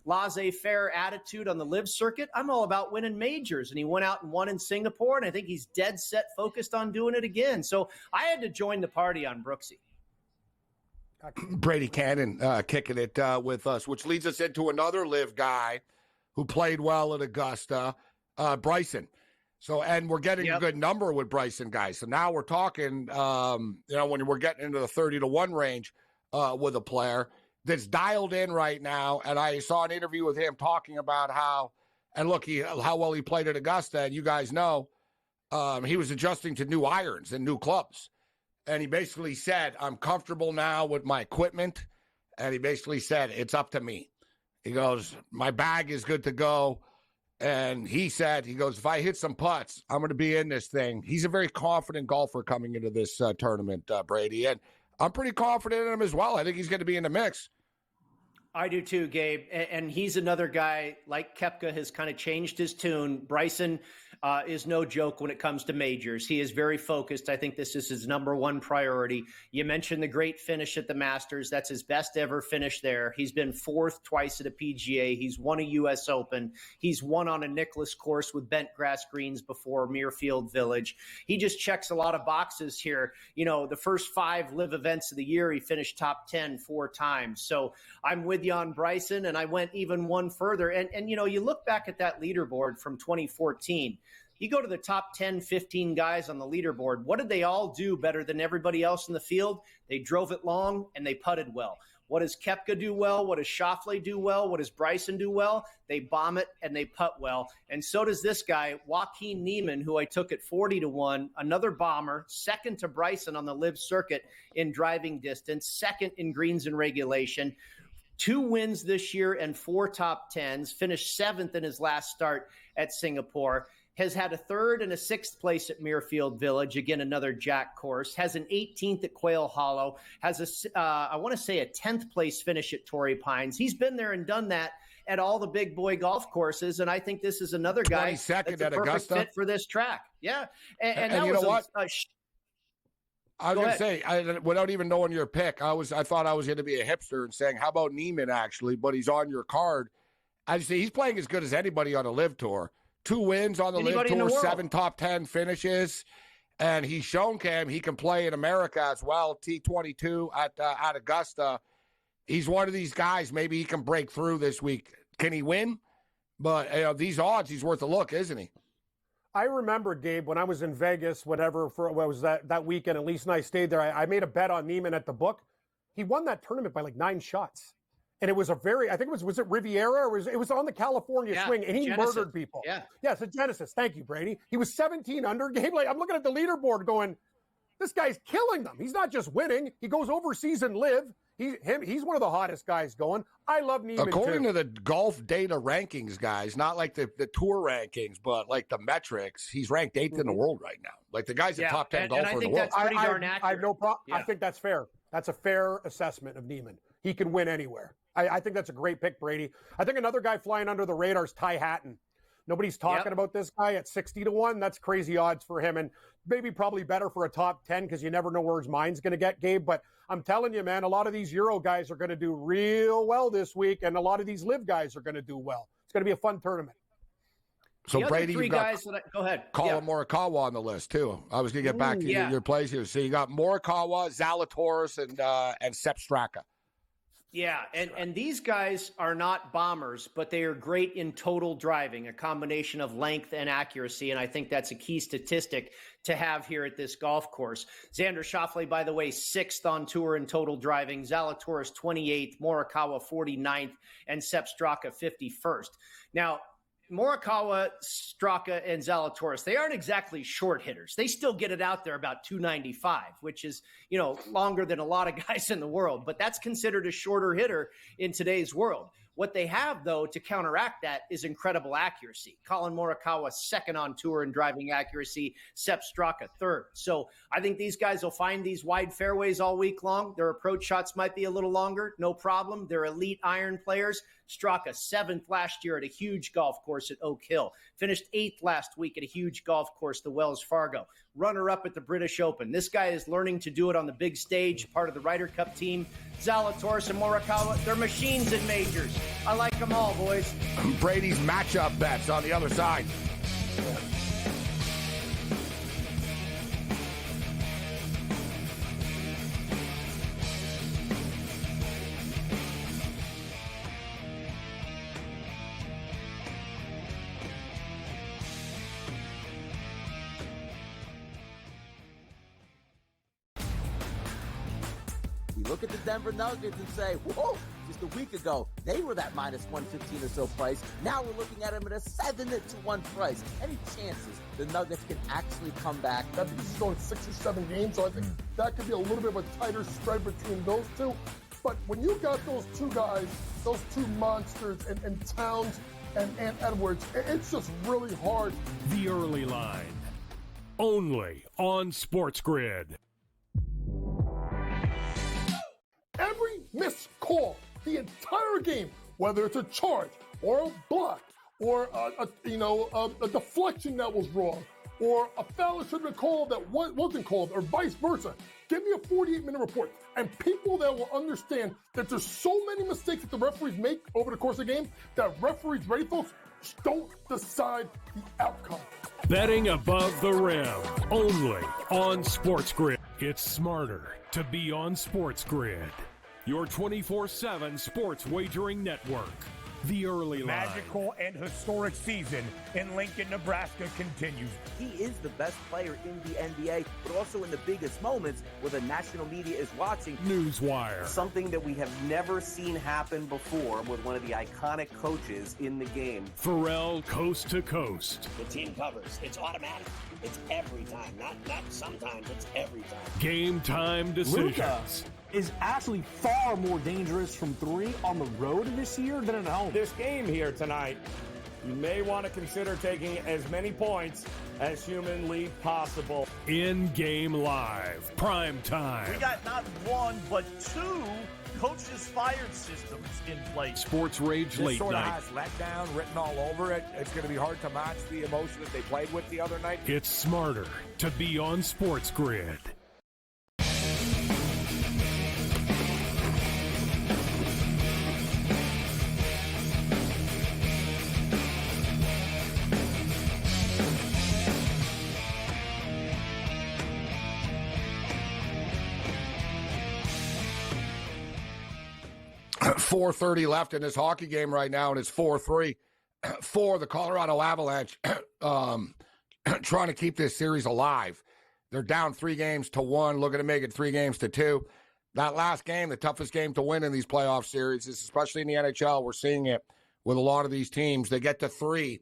laissez-faire attitude on the live circuit. I'm all about winning majors. And he went out and won in Singapore. And I think he's dead set focused on doing it again. So I had to join the party on Brooksy. Brady Cannon kicking it with us, which leads us into another live guy who played well at Augusta, Bryson. So, and we're getting a good number with Bryson, guys. So now we're talking, when we're getting into the 30-1 range with a player that's dialed in right now. And I saw an interview with him talking about how well he played at Augusta. And you guys know he was adjusting to new irons and new clubs. And he basically said, I'm comfortable now with my equipment. And he basically said, it's up to me. He goes, my bag is good to go. And he said, if I hit some putts, I'm going to be in this thing. He's a very confident golfer coming into this tournament, Brady. And I'm pretty confident in him as well. I think he's going to be in the mix. I do too, Gabe. And he's another guy, like Koepka, has kind of changed his tune. Bryson is no joke when it comes to majors. He is very focused. I think this is his number one priority. You mentioned the great finish at the Masters. That's his best ever finish there. He's been fourth twice at a PGA. He's won a U.S. Open. He's won on a Nicklaus course with bent grass greens before Muirfield Village. He just checks a lot of boxes here. The first 5 live events of the year, he finished top 10 4 times. So I'm with you on Bryson, and I went even one further. And you look back at that leaderboard from 2014. You go to the top 10, 15 guys on the leaderboard. What did they all do better than everybody else in the field? They drove it long and they putted well. What does Koepka do well? What does Schauffele do well? What does Bryson do well? They bomb it and they putt well. And so does this guy, Joaquin Niemann, who I took at 40-1, another bomber, second to Bryson on the live circuit in driving distance, second in greens and regulation. 2 wins this year and 4 top 10s, finished 7th in his last start at Singapore, has had a 3rd and a 6th place at Muirfield Village, again, another Jack course, has an 18th at Quail Hollow, has I want to say a 10th place finish at Torrey Pines. He's been there and done that at all the big boy golf courses, and I think this is another guy that's a perfect Augusta fit for this track. Yeah, and that you was know what? I was going to say, without even knowing your pick, I thought I was going to be a hipster and saying, how about Neiman, actually? But he's on your card. I say he's playing as good as anybody on a live tour. 2 wins on the live tour, 7 top 10 finishes. And he's shown, Cam, he can play in America as well, T22 at Augusta. He's one of these guys, maybe he can break through this week. Can he win? But these odds, he's worth a look, isn't he? I remember, Gabe, when I was in Vegas, whatever, for what was that weekend, at least, and I stayed there, I made a bet on Neiman at the book. He won that tournament by like 9 shots. And it was I think it was it Riviera? Or it was on the California swing, and he murdered people. Yeah, so Genesis. Thank you, Brady. He was 17 under. Gabe, I'm looking at the leaderboard going, this guy's killing them. He's not just winning. He goes overseas and live. He's one of the hottest guys going. I love Neiman, according too. to the golf data rankings, guys, not like the tour rankings, but like the metrics, he's ranked 8th in the world right now. Like the guy's a top 10 golfer in the world. That's pretty darn accurate. I have no problem. Yeah. I think that's fair. That's a fair assessment of Neiman. He can win anywhere. I think that's a great pick, Brady. I think another guy flying under the radar is Ty Hatton. Nobody's talking about this guy at 60-1. That's crazy odds for him, and maybe probably better for a top 10 because you never know where his mind's going to get, Gabe. But I'm telling you, man, a lot of these Euro guys are going to do real well this week, and a lot of these Live guys are going to do well. It's going to be a fun tournament. So, Brady, you've got go ahead. Colin Morikawa on the list, too. I was going to get back to your plays here. So you got Morikawa, Zalatoris, and Sepp Straka. Yeah, and these guys are not bombers, but they are great in total driving, a combination of length and accuracy, and I think that's a key statistic to have here at this golf course. Xander Schauffele, by the way, 6th on tour in total driving, Zalatoris 28th, Morikawa 49th, and Sepp Straka 51st. Now, Morikawa, Straka, and Zalatoris, they aren't exactly short hitters. They still get it out there about 295, which is, longer than a lot of guys in the world. But that's considered a shorter hitter in today's world. What they have, though, to counteract that is incredible accuracy. Colin Morikawa, 2nd on tour in driving accuracy. Sepp Straka, 3rd. So I think these guys will find these wide fairways all week long. Their approach shots might be a little longer. No problem. They're elite iron players. Straka, 7th last year at a huge golf course at Oak Hill. Finished 8th last week at a huge golf course, the Wells Fargo. Runner-up at the British Open. This guy is learning to do it on the big stage, part of the Ryder Cup team. Zalatoris and Morikawa, they're machines in majors. I like them all, boys. Brady's matchup bets on the other side. Look at the Denver Nuggets and say, whoa, just a week ago, they were that minus 115 or so price. Now we're looking at them at a 7-1 price. Any chances the Nuggets can actually come back? I think this is going 6 or 7 games, so I think that could be a little bit of a tighter spread between those two. But when you got those two guys, those two monsters, and Towns and Edwards, it's just really hard. The early line, only on SportsGrid. Every missed call, the entire game, whether it's a charge or a block or a deflection that was wrong or a foul that should have been called that wasn't called or vice versa. Give me a 48-minute report. And people that will understand that there's so many mistakes that the referees make over the course of the game that referees, ready folks, don't decide the outcome. Betting above the rim, only on SportsGrid. It's smarter to be on SportsGrid, your 24/7 sports wagering network. The early line. Magical and historic season in Lincoln, Nebraska continues. He is the best player in the NBA, but also in the biggest moments where the national media is watching. Newswire. Something that we have never seen happen before with one of the iconic coaches in the game. Pharrell, coast to coast. The team covers. It's automatic. It's every time. Not sometimes. It's every time. Game time decisions. Luka is actually far more dangerous from 3 on the road this year than at home. This game here tonight, you may want to consider taking as many points as humanly possible. In-game live, prime time. We got not one, but 2 coaches fired systems in place. SportsRage late sort night. of has letdown written all over it. It's going to be hard to match the emotion that they played with the other night. It's smarter to be on SportsGrid. .430 left in this hockey game right now, and it's 4-3 for the Colorado Avalanche, trying to keep this series alive. They're down 3-1, looking to make it 3-2. That last game, the toughest game to win in these playoff series, especially in the NHL. We're seeing it with a lot of these teams. They get to 3,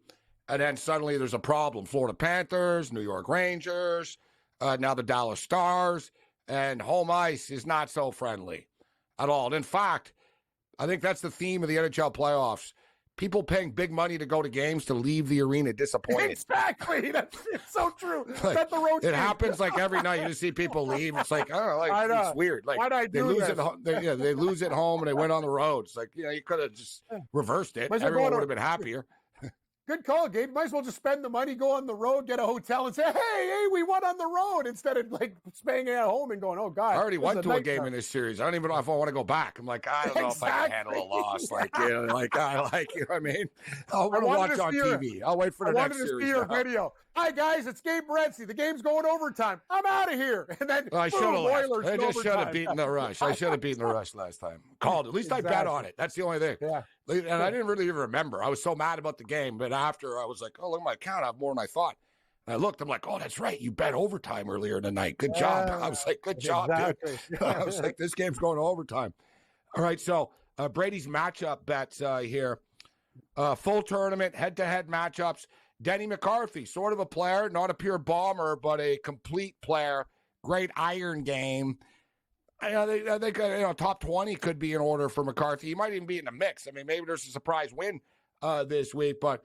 and then suddenly there's a problem. Florida Panthers, New York Rangers, now the Dallas Stars, and home ice is not so friendly. at all. And in fact, I think that's the theme of the NHL playoffs. People paying big money to go to games to leave the arena disappointed. Exactly. It's so true. Like, That's the road it happens like every night. You just see people leave. It's like, oh, like, I know. it's weird. Like Why'd I they do lose this? they lose at home and they went on the road. It's like, you could have just reversed it. Everyone would have been happier. Good call, Gabe. Might as well just spend the money, go on the road, get a hotel, and say, hey, we won on the road, instead of like staying at home and going, oh, God. I already went to a game in this series. I don't even know if I want to go back. I'm like, I don't know if I can handle a loss. Like, you know what I mean? I'll watch on TV. I'll wait for the next series. I wanted to see your video. Hi, guys, it's Gabe Morency. The game's going overtime. I'm out of here. And then I should have left. I just should have beaten the Rush. I should have beaten the Rush last time. Called. At least I bet on it. That's the only thing. Yeah. And I didn't really even remember. I was so mad about the game. But after, I was like, oh, look at my account. I have more than I thought. And I looked. I'm like, oh, that's right. You bet overtime earlier in the night. Good job. I was like, good job, dude. I was like, this game's going to overtime. All right, so Brady's matchup bets here. Full tournament, head-to-head matchups. Denny McCarthy, sort of a player, not a pure bomber, but a complete player. Great iron game. I think top 20 could be in order for McCarthy. He might even be in the mix. I mean, maybe there's a surprise win this week, but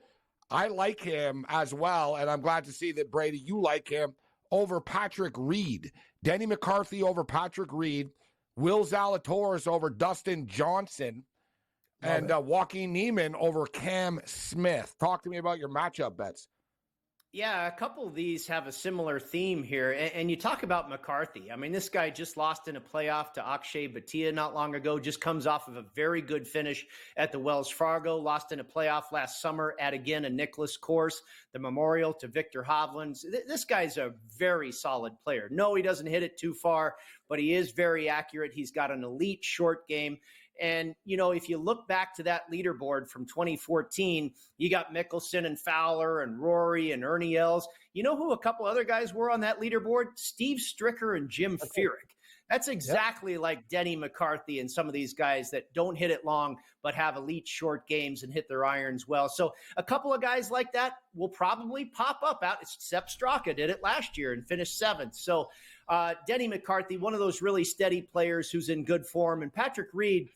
I like him as well, and I'm glad to see that, Brady, you like him over Patrick Reed. Denny McCarthy over Patrick Reed. Will Zalatoris over Dustin Johnson. And Joaquin Neiman over Cam Smith. Talk to me about your matchup bets. Yeah, a couple of these have a similar theme here. And you talk about McCarthy. I mean, this guy just lost in a playoff to Akshay Bhatia not long ago, just comes off of a very good finish at the Wells Fargo, lost in a playoff last summer at, again, a Nicklaus course, the Memorial to Victor Hovland. This guy's a very solid player. No, he doesn't hit it too far, but he is very accurate. He's got an elite short game. And, if you look back to that leaderboard from 2014, you got Mickelson and Fowler and Rory and Ernie Els. You know who a couple other guys were on that leaderboard? Steve Stricker and Jim Furyk. That's exactly like Denny McCarthy and some of these guys that don't hit it long but have elite short games and hit their irons well. So a couple of guys like that will probably pop up out. Sepp Straka did it last year and finished 7th. So Denny McCarthy, one of those really steady players who's in good form. And Patrick Reed,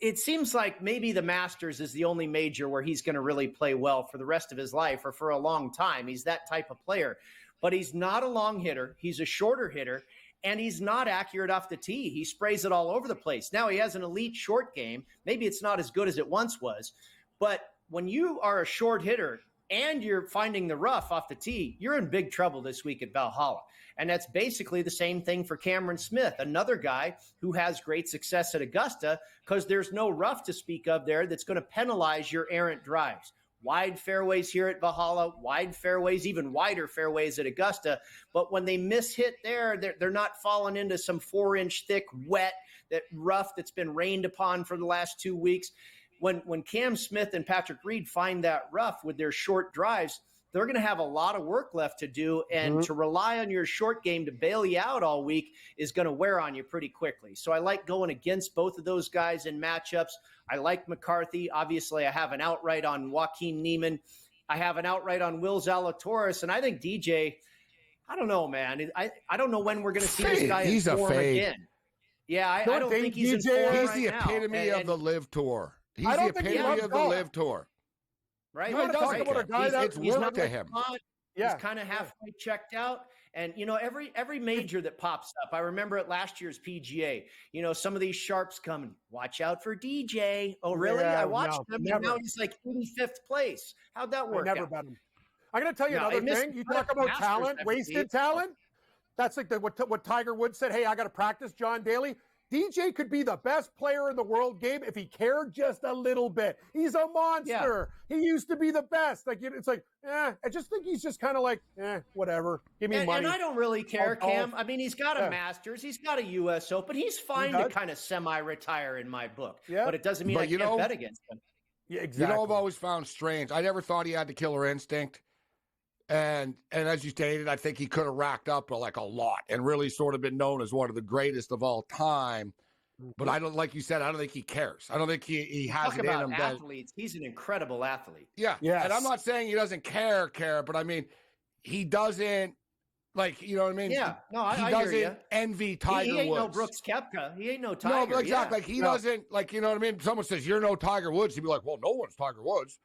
it seems like maybe the Masters is the only major where he's going to really play well for the rest of his life or for a long time. He's that type of player. But he's not a long hitter. He's a shorter hitter, and he's not accurate off the tee. He sprays it all over the place. Now he has an elite short game. Maybe it's not as good as it once was. But when you are a short hitter and you're finding the rough off the tee, you're in big trouble this week at Valhalla. And that's basically the same thing for Cameron Smith, another guy who has great success at Augusta because there's no rough to speak of there that's going to penalize your errant drives. Wide fairways here at Valhalla, wide fairways, even wider fairways at Augusta. But when they miss hit there, they're not falling into some 4-inch thick, wet, that rough that's been rained upon for the last 2 weeks. When Cam Smith and Patrick Reed find that rough with their short drives, they're going to have a lot of work left to do, and to rely on your short game to bail you out all week is going to wear on you pretty quickly. So I like going against both of those guys in matchups. I like McCarthy. Obviously, I have an outright on Joaquin Neiman. I have an outright on Will Zalatoris, and I think DJ, I don't know, man. I don't know when we're going to see this guy in form again. Yeah, I don't think he's in form He's right the now. epitome of the LIV Tour. He's I the don't think he epitome loves of the golf. LIV Tour. Right? You want to talk about a guy that It's work to him. He's kind of halfway checked out. And, every major that pops up, I remember at last year's PGA, some of these sharps coming, watch out for DJ. Oh, really? Yeah, I watched him, never. and now he's like 85th place. How'd that work I never out? bet him. I'm going to tell you another thing. You talk about talent, wasted talent. That's like what Tiger Woods said, hey, I got to practice John Daly. DJ could be the best player in the world, Gabe, if he cared just a little bit. He's a monster. Yeah. He used to be the best. It's like, I just think he's just kind of like, whatever. Give me money. And I don't really care, Cam. I mean, he's got a Masters. He's got a U.S. Open. He's fine to kind of semi-retire in my book. Yeah. But it doesn't mean I can't bet against him. Yeah, exactly. I've always found strange. I never thought he had the killer instinct. And as you stated, I think he could have racked up a lot and really sort of been known as one of the greatest of all time. But I don't, like you said, I don't think he cares. I don't think he has Talk it about in him. Athletes. He's an incredible athlete. Yeah. Yes. And I'm not saying he doesn't care, but I mean, he doesn't Like, you know what I mean? Yeah. No, I he hear doesn't you. envy Tiger He ain't Woods. no Brooks Koepka. He ain't no Tiger. No, but exactly. Yeah. Like, he doesn't, like, you know what I mean? Someone says, you're no Tiger Woods. He'd be like, well, no one's Tiger Woods.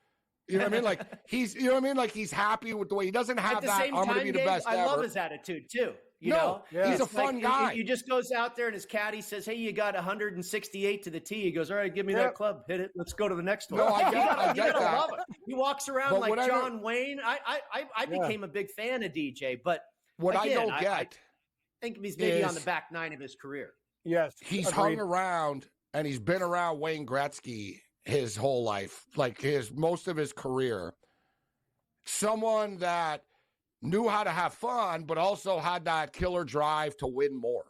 You know what I mean? Like, he's, you know what I mean? Like, he's happy with the way he doesn't have that. I'm going to be the best ever. I love his attitude, too. You know? He's a fun guy. He just goes out there and his caddy says, hey, you got 168 to the tee. He goes, all right, give me that club. Hit it. Let's go to the next one. No, I get that. Love it. He walks around but like whatever, John Wayne. I became a big fan of DJ, but what again, I don't get, I think he's maybe on the back nine of his career. Yes. He's hung around and he's been around Wayne Gretzky his whole life, like most of his career. Someone that knew how to have fun, but also had that killer drive to win more,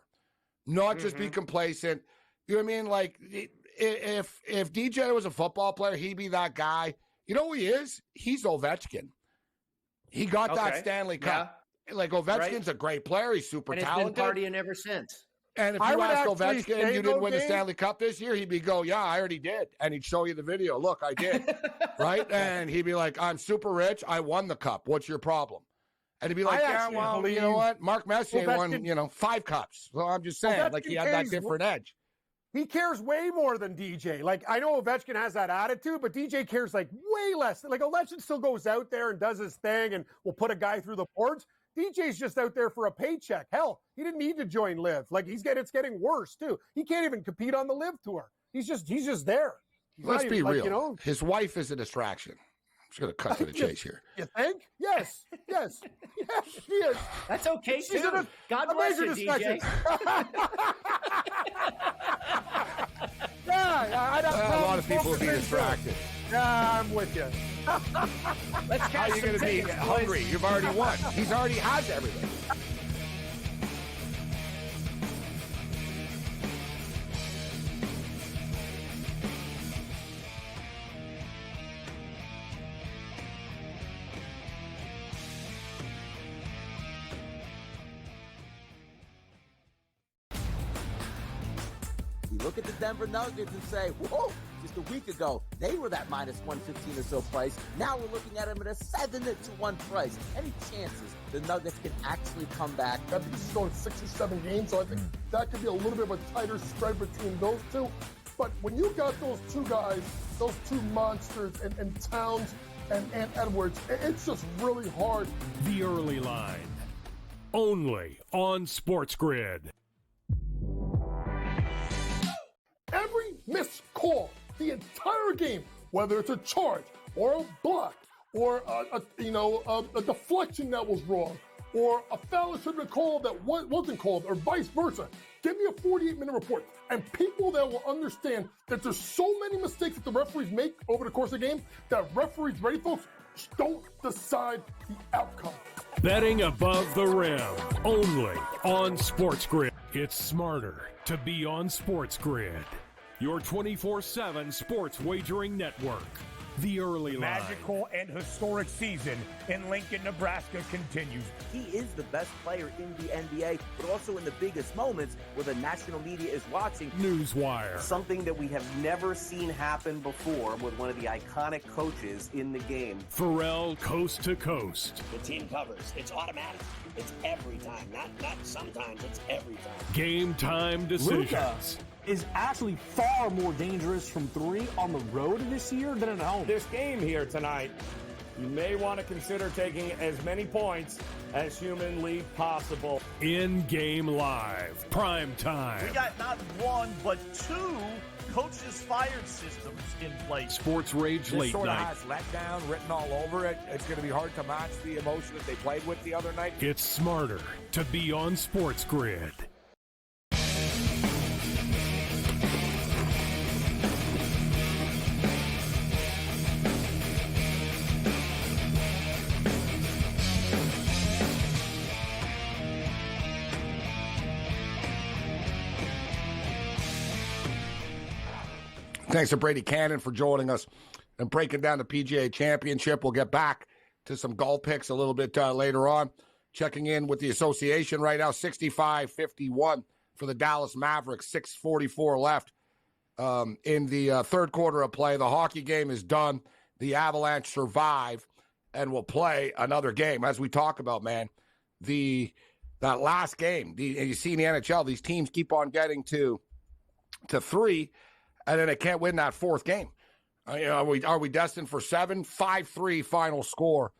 not just be complacent. You know what I mean? Like, if DJ was a football player, he'd be that guy. You know who he is? He's Ovechkin. He got that Stanley Cup. Yeah. Like, Ovechkin's a great player. He's super talented. He's been partying ever since. And if you ask Ovechkin, you didn't win the Stanley Cup this year, he'd be yeah, I already did. And he'd show you the video. Look, I did. Right? And he'd be like, I'm super rich. I won the cup. What's your problem? And he'd be like, yeah, well, you know what? Mark Messier won, 5 cups. So I'm just saying, like, he had that different edge. He cares way more than DJ. Like, I know Ovechkin has that attitude, but DJ cares, like, way less. Like, Ovechkin still goes out there and does his thing and will put a guy through the boards. DJ's just out there for a paycheck. Hell, he didn't need to join Live. Like, it's getting worse, too. He can't even compete on the Live tour. He's just there. Let's be real. You know, his wife is a distraction. I'm just going to cut to the chase here. You think? Yes. Yes, she is. That's okay, too. God bless you, DJ. A lot of people will be distracted. Yeah, I'm with you. How are you going to be hungry? You've already won. He's already has everything. You look at the Denver Nuggets and say, whoa, just a week ago, they were that minus 115 or so price. Now we're looking at them at a 7-1 price. Any chances the Nuggets can actually come back? I think this is going 6 or 7 games, so I think that could be a little bit of a tighter spread between those two. But when you got those two guys, those two monsters, and Towns and Edwards, it's just really hard. The early line, only on SportsGrid. Every missed call, the entire game, whether it's a charge or a block or a deflection that was wrong or a foul that should have been called that wasn't called or vice versa. Give me a 48-minute report. And people that will understand that there's so many mistakes that the referees make over the course of the game that referees, ready folks, don't decide the outcome. Betting above the rim, only on SportsGrid. It's smarter to be on SportsGrid, your 24/7 sports wagering network. The early line. Magical and historic season in Lincoln, Nebraska continues. He is the best player in the NBA, but also in the biggest moments where the national media is watching. Newswire. Something that we have never seen happen before with one of the iconic coaches in the game. Pharrell, coast to coast. The team covers. It's automatic. It's every time. Not sometimes. It's every time. Game time decisions. Luka is actually far more dangerous from 3 on the road this year than at home. This game here tonight, you may want to consider taking as many points as humanly possible. In-game live, prime time. We got not 1, but 2 coaches fired systems in place. SportsRage late sort night. of has letdown written all over it. It's going to be hard to match the emotion that they played with the other night. It's smarter to be on SportsGrid. Thanks to Brady Cannon for joining us and breaking down the PGA Championship. We'll get back to some golf picks a little bit later on. Checking in with the association right now, 65-51 for the Dallas Mavericks, 6:44 left in the third quarter of play. The hockey game is done. The Avalanche survive and will play another game. As we talk about, man, that last game. You see in the NHL, these teams keep on getting to 3, and then they can't win that fourth game. Are we destined for 7? 5-3 final score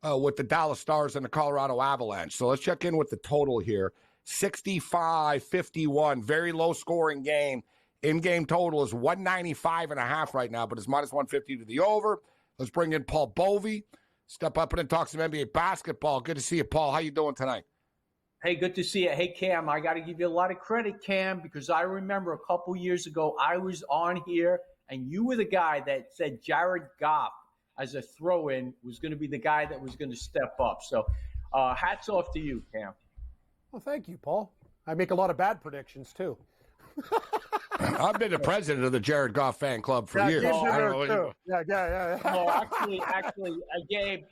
with the Dallas Stars and the Colorado Avalanche. So let's check in with the total here. 65-51, very low-scoring game. In-game total is 195.5 right now, but it's minus 150 to the over. Let's bring in Paul Bovey. Step up and talk some NBA basketball. Good to see you, Paul. How you doing tonight? Hey, good to see you. Hey, Cam, I got to give you a lot of credit, Cam, because I remember a couple years ago I was on here, and you were the guy that said Jared Goff as a throw-in was going to be the guy that was going to step up. So hats off to you, Cam. Well, thank you, Paul. I make a lot of bad predictions, too. I've been the president of the Jared Goff fan club for years. Yeah. No, actually, Gabe.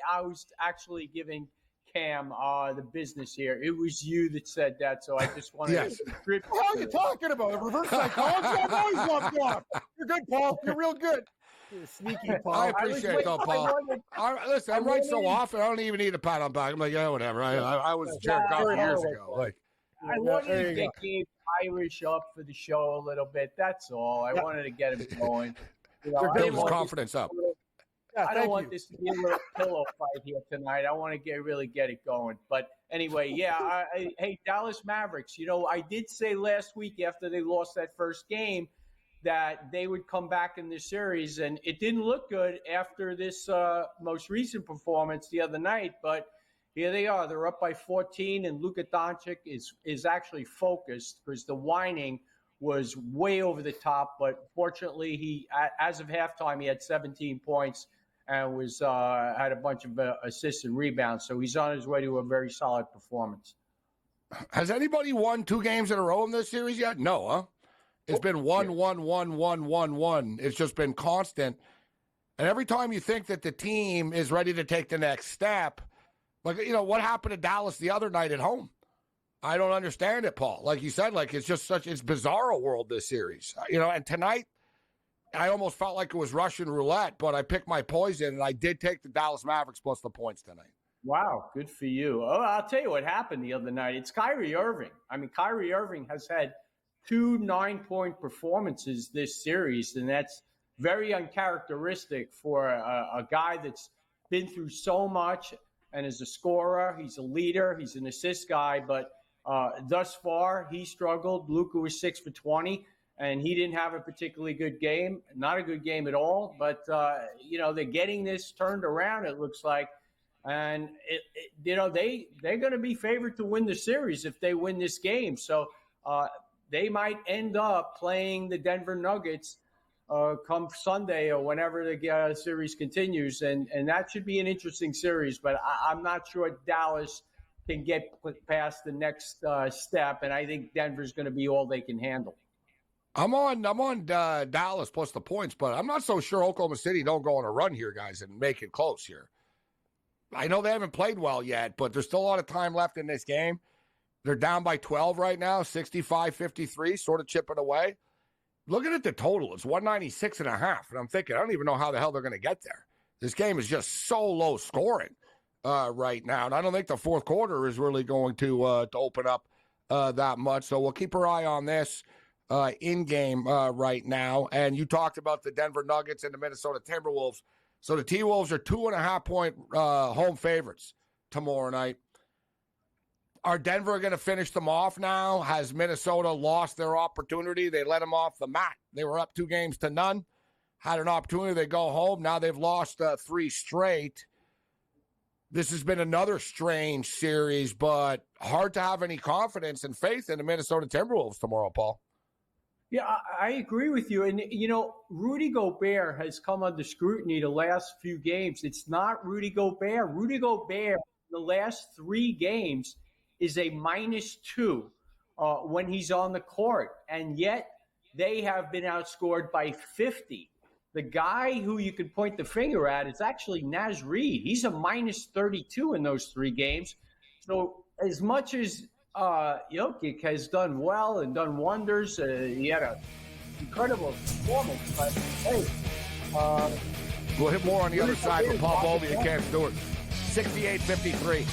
I was actually giving Cam the business here. It was you that said that, so I just wanted to contribute. What are you talking about? Reverse psychology? I've always loved Goff. You're good, Paul. You're real good. You're sneaky, Paul. I appreciate it, though, Paul. Listen, I write so often, I don't even need a pat on back. I'm like, yeah, whatever. I was Jared Goff years ago. Like, I wanted to get Gabe Irish up for the show a little bit. That's all. I wanted to get him going. Build his confidence up. I don't want this to be a little pillow fight here tonight. I want to really get it going. But anyway, hey, Dallas Mavericks, I did say last week after they lost that first game that they would come back in this series, and it didn't look good after this most recent performance the other night, but here they are. They're up by 14, and Luka Doncic is actually focused because the whining was way over the top, but fortunately, he as of halftime, he had 17 points and had a bunch of assists and rebounds, so he's on his way to a very solid performance. Has anybody won 2 games in a row in this series yet? No, huh? It's been 1-1-1-1-1-1. It's just been constant. And every time you think that the team is ready to take the next step, like, what happened to Dallas the other night at home? I don't understand it, Paul. Like you said, like it's bizarro world, this series. And tonight, I almost felt like it was Russian roulette, but I picked my poison, and I did take the Dallas Mavericks plus the points tonight. Wow, good for you. Oh, I'll tell you what happened the other night. It's Kyrie Irving. I mean, Kyrie Irving has had 2 9-point performances this series, and that's very uncharacteristic for a guy that's been through so much and is a scorer. He's a leader. He's an assist guy, but thus far he struggled. Luka was 6 for 20, and he didn't have a particularly good game. Not a good game at all, but they're getting this turned around, it looks like. And they're going to be favored to win the series if they win this game. So they might end up playing the Denver Nuggets come Sunday or whenever the series continues, and that should be an interesting series. But I'm not sure Dallas can get past the next step, and I think Denver's going to be all they can handle. I'm on Dallas plus the points, but I'm not so sure Oklahoma City don't go on a run here, guys, and make it close here. I know they haven't played well yet, but there's still a lot of time left in this game. They're down by 12 right now, 65-53, sort of chipping away. Looking at the total, it's 196.5, and I'm thinking, I don't even know how the hell they're going to get there. This game is just so low scoring right now, and I don't think the fourth quarter is really going to open up that much. So we'll keep our eye on this in game right now. And you talked about the Denver Nuggets and the Minnesota Timberwolves. So the T-Wolves are 2.5-point home favorites tomorrow night. Are Denver going to finish them off now? Has Minnesota lost their opportunity? They let them off the mat. They were up 2-0, had an opportunity. They go home. Now they've lost 3 straight. This has been another strange series, but hard to have any confidence and faith in the Minnesota Timberwolves tomorrow, Paul. Yeah, I agree with you. And, Rudy Gobert has come under scrutiny the last few games. It's not Rudy Gobert. Rudy Gobert, the last 3 games, is a -2 when he's on the court. And yet they have been outscored by 50. The guy who you could point the finger at is actually Naz Reid. He's a -32 in those 3 games. So as much as Jokic has done well and done wonders, he had an incredible performance. But, hey. We'll hit more on the other side with Paul Bovey and Cam Stewart. 68-53.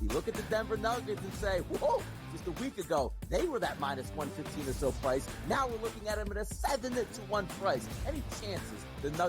You look at the Denver Nuggets and say, whoa, just a week ago, they were that minus 115 or so price. Now we're looking at them at a 7-1 price. Any chances the Nuggets